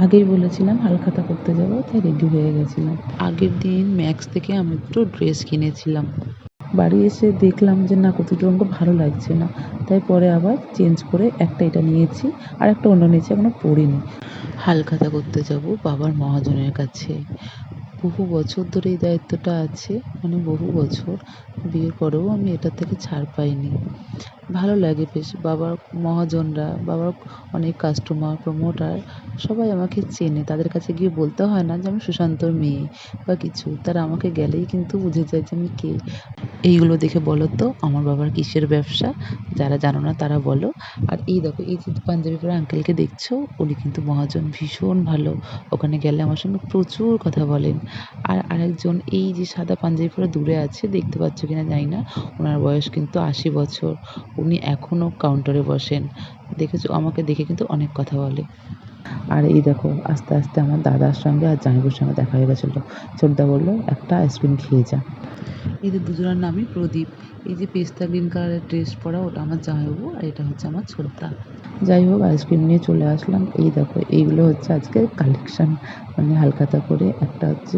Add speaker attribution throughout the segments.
Speaker 1: আগেই বলেছিলাম হালখাতা করতে যাব, তাই রেডি হয়ে গেছিলাম। আগের দিন ম্যাক্স থেকে আমি একটু ড্রেস কিনেছিলাম। বাড়ি এসে দেখলাম যে না কতটা আমাকে ভালো লাগছে না, তাই পরে আবার চেঞ্জ করে একটা এটা নিয়েছি আর একটা অন্য নিয়েছি, এখনো পরিনি। হালখাতা করতে যাব বাবার মহাজনের কাছে। বহু বছর ধরে এই দায়িত্বটা আছে, মানে বহু বছর। বিয়ের পরেও আমি এটার থেকে ছাড় পাইনি। ভালো লাগে বেশ। বাবার মহাজনরা, বাবার অনেক কাস্টমার, প্রমোটার সবাই আমাকে চেনে। তাদের কাছে গিয়ে বলতে হয় না যে আমি সুশান্তর মেয়ে বা কিছু। তারা আমাকে গেলেই কিন্তু বুঝে যায় যে আমি কে। এইগুলো দেখে বলো তো আমার বাবার কিসের ব্যবসা? যারা জানো না তারা বলো। আর এই দেখো, এই যে পাঞ্জাবি পরা আঙ্কেলকে দেখছো, উনি কিন্তু মহাজন, ভীষণ ভালো। ওখানে গেলে আমার সঙ্গে প্রচুর কথা বলেন। আর আরেকজন এই যে সাদা পাঞ্জাবি পরা দূরে আছে, দেখতে পাচ্ছ কিনা জানি না, ওনার বয়স কিন্তু ৮০ বছর। উনি এখনও কাউন্টারে বসেন। দেখেছো, আমাকে দেখে কিন্তু অনেক কথা বলে। আর এই দেখো, আস্তে আস্তে আমার দাদার সঙ্গে আর জামাইবাবুর সঙ্গে দেখা হয়ে গেছিলো। ছোটদা বললো একটা আইসক্রিম খেয়ে যা। এদের দুজনের নামই প্রদীপ। এই যে পেস্তা গ্রিন কালারের ড্রেস পরা, ওটা আমার জামাইবাবু, আর এটা হচ্ছে আমার ছোটদা। যাই হোক, আইসক্রিম নিয়ে চলে আসলাম। এই দেখো, এইগুলো হচ্ছে আজকে কালেকশান। মানে হালখাতা করে একটা হচ্ছে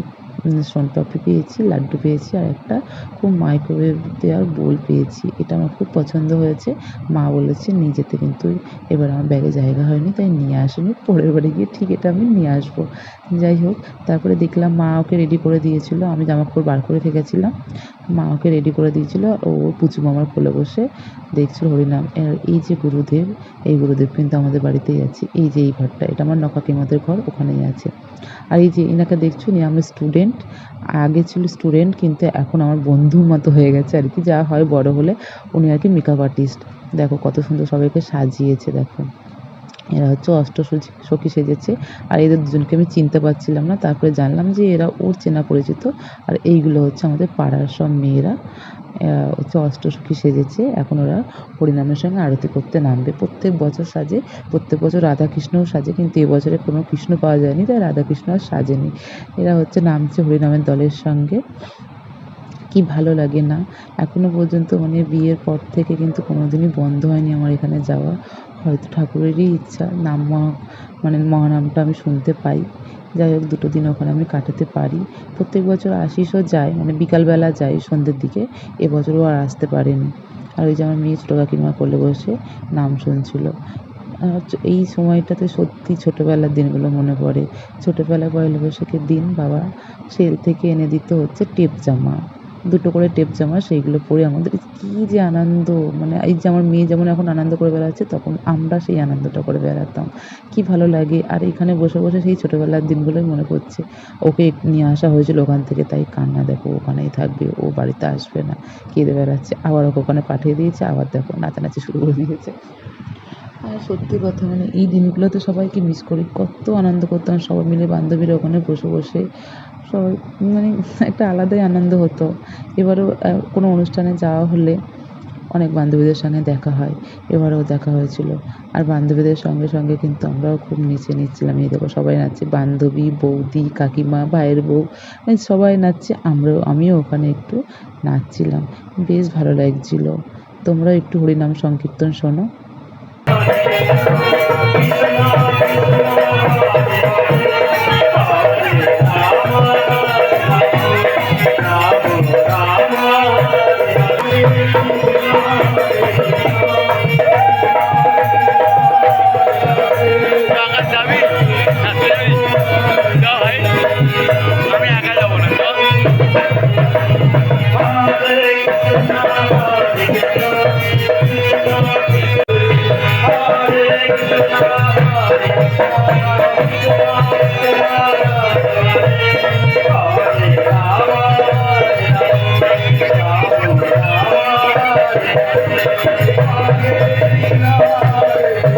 Speaker 1: সোনপাপড়ি পেয়েছি, লাড্ডু পেয়েছি, আর একটা খুব মাইক্রোওয়েভ দেওয়ার বোল পেয়েছি। এটা আমার খুব পছন্দ হয়েছে। মা বলেছে নিয়ে যেতে, কিন্তু এবার আমার ব্যাগে জায়গা হয়নি, তাই নিয়ে আসিনি। পরের বারে গিয়ে ঠিক এটা আমি নিয়ে আসবো। যাই হোক, তারপরে দেখলাম মা ওকে রেডি করে দিয়েছিল। আমি জামাকাপড় বার করে রেখেছিলাম, মা ওকে রেডি করে দিয়েছিল। ও পুচু মামার কোলে বসে দেখছিল হরিনাম। আর এই যে গুরুদেব, এই গুরুদেব কিন্তু আমাদের বাড়িতেই আছে। এই যে এই ঘরটা, এটা আমার নকাকিমাদের ঘর, ওখানেই আছে। আর এই যে এনাকে দেখছো, ইনি আমার স্টুডেন্ট। আগে ছিল স্টুডেন্ট, কিন্তু এখন আমার বন্ধুর মতো হয়ে গেছে আর কি, যা হয় বড় হলে। উনি আর কি মেকআপ আর্টিস্ট। দেখো কত সুন্দর সবাইকে সাজিয়েছে, দেখো। এরা হচ্ছে সখী সেজেছে। আর এদের দুজনকে আমি চিনতে পারছিলাম না, তারপরে জানলাম যে এরা ওর চেনা পরিচিত। আর এইগুলো হচ্ছে আমাদের পাড়ার সব মেয়েরা। এরা হচ্ছে অষ্টসখী সেজেছে। এখন ওরা হরিনামের সঙ্গে আরতি করতে নামবে। প্রত্যেক বছর সাজে, প্রত্যেক বছর রাধাকৃষ্ণও সাজে, কিন্তু এবছরে কোনো কৃষ্ণ পাওয়া যায়নি, তাই রাধাকৃষ্ণ আর সাজেনি। এরা হচ্ছে নামছে হরিনামের দলের সঙ্গে। কি ভালো লাগে না? এখনো পর্যন্ত, মানে বিয়ের পর থেকে কিন্তু কোনোদিনই বন্ধ হয়নি আমার এখানে যাওয়া। হয়তো ঠাকুরেরই ইচ্ছা, মানে মহানামটা আমি শুনতে পাই। যাই হোক, 2 দিন ওখানে আমি কাটাতে পারি। প্রত্যেক বছর আশিসও যায়, মানে বিকালবেলা যায় সন্ধ্যের দিকে। এবছরও আর আসতে পারেনি। আর ওই যে আমার মেয়ে ছোটো কাকিমার কোলে বসে নাম শুনছিল। এই সময়টাতে সত্যি ছোটোবেলার দিনগুলো মনে পড়ে। ছোটোবেলায় পয়লা বৈশাখের দিন বাবা সেল থেকে এনে দিত হচ্ছে টেপ জামা। 2টো করে টেপ জামা, সেইগুলো পরে আমাদের কী যে আনন্দ! মানে এই যে আমার মেয়ে যেমন এখন আনন্দ করে বেড়াচ্ছে, তখন আমরা সেই আনন্দটা করে বেড়াতাম। কি ভালো লাগে! আর এখানে বসে বসে সেই ছোটোবেলার দিনগুলোই মনে পড়ছে। ওকে নিয়ে আসা হয়েছিল ওখান থেকে, তাই কান্না দেখো, ওখানেই থাকবে, ও বাড়িতে আসবে না। কেঁদে বেড়াচ্ছে। আবার ওকে ওখানে পাঠিয়ে দিয়েছে, আবার দেখো নাচানাচি শুরু করে দিয়েছে। আর সত্যি কথা, মানে এই দিনগুলোতে সবাইকে মিস করি। কত আনন্দ করতাম সবাই মিলে, বান্ধবীরা ওখানে বসে বসে সবাই, মানে একটা আলাদাই আনন্দ হতো। এবারেও কোনো অনুষ্ঠানে যাওয়া হলে অনেক বান্ধবীদের সঙ্গে দেখা হয়। এবারেও দেখা হয়েছিল। আর বান্ধবীদের সঙ্গে সঙ্গে কিন্তু আমরাও খুব নেচে নিচ্ছিলাম। এই দেখো সবাই নাচছে, বান্ধবী, বৌদি, কাকিমা, ভাইয়ের বউ, মানে সবাই নাচছে। আমিও ওখানে একটু নাচছিলাম। বেশ ভালো লাগছিল। তোমরাও একটু হরিনাম সংকীর্তন শোনো।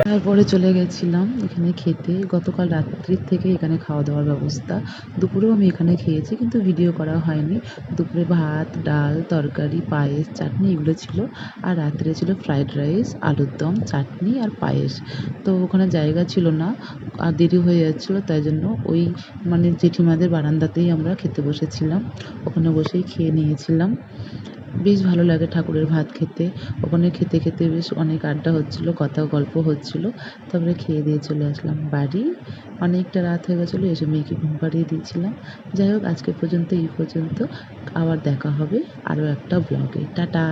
Speaker 1: তারপরে চলে গেছিলাম এখানে খেতে। গতকাল রাত্রির থেকে এখানে খাওয়া দাওয়ার ব্যবস্থা। দুপুরেও আমি এখানে খেয়েছি, কিন্তু ভিডিও করা হয়নি। দুপুরে ভাত, ডাল, তরকারি, পায়েস, চাটনি এগুলো ছিল। আর রাত্রে ছিল ফ্রাইড রাইস, আলুর দম, চাটনি আর পায়েস। তো ওখানে জায়গা ছিল না, আর দেরি হয়ে যাচ্ছিলো, তাই জন্য ওই মানে জেঠিমাদের বারান্দাতেই আমরা খেতে বসেছিলাম। ওখানে বসেই খেয়ে নিয়েছিলাম। বেশ ভালো লাগে ঠাকুরের ভাত খেতে। ওখানে খেতে খেতে বেশ অনেক আড্ডা হচ্ছিল, কথা গল্প হচ্ছিল। তারপরে খেয়ে দিয়ে চলে আসলাম বাড়ি। অনেকটা রাত হয়ে গেছিলো, এসে মেয়েকে ঘুম পাড়িয়ে দিয়েছিলাম। যাই হোক, আজকে পর্যন্ত এই পর্যন্ত। আবার দেখা হবে আরও একটা ব্লগে। টাটা।